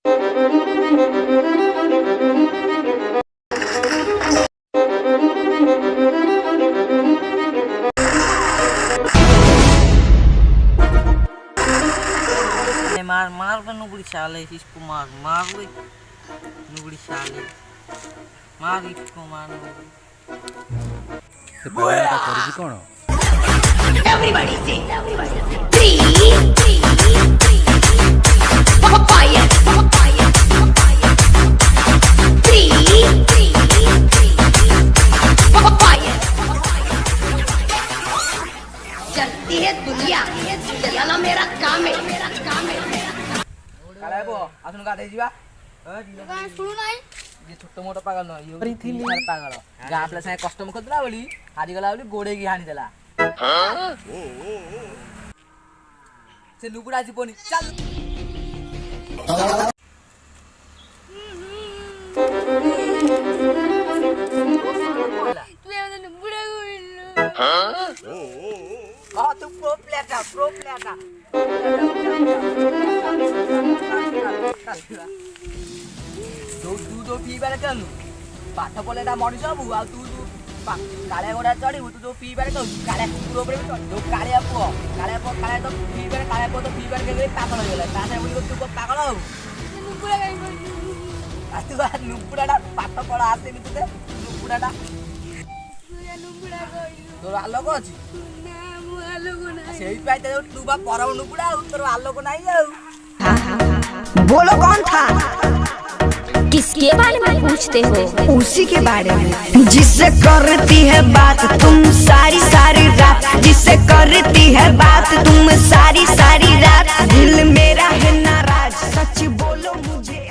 मार मार पर नुगड़ी साले इसको मार मार वे नुगड़ी साले मार इसको मार नुगड़ी से पढ़ाटा करूची कोन Everybody sing. Three. Fire. Three. Fire. चलती है दुनिया चलाना मेरा काम है काला बो आसुन गाधे जीवा गान सुनु नाही ये छोट मोट पागल न यो पागल गा आपला साय कस्टम खदला बोली हारी गला बोली गोडे की हानी देला से नुगुडा जीवनी चल तू एवढं बुडा गोविल हां तू प्रो प्लेटा तू जो पीबार कनु पाठ पलेटा मଣିଷ हबु आ तू काळ्या गोडा चढिबु तू जो पीबार कनु काळ्या कुकुर उपरे जो काळ्या पुଅ काळ्या तो पीबार के पागल हो गेला तासे बोली तू पागल हो बुडा गाई बोल आतु बा नुपुडाटा पाठ पढा आसे नि तुते नुपुडाटा तू या नुबुडा गोइल तोर आलोक अछि ना मु आलोगो नाही सेई पाइते तू बा परम नुपुडा तोर आलोक नाही जाऊ बोलो कौन था? किसके बारे में पूछते हो? उसी के बारे में जिससे करती है बात तुम सारी रात, जिससे करती है बात तुम सारी रात। दिल मेरा है नाराज, सच बोलो मुझे।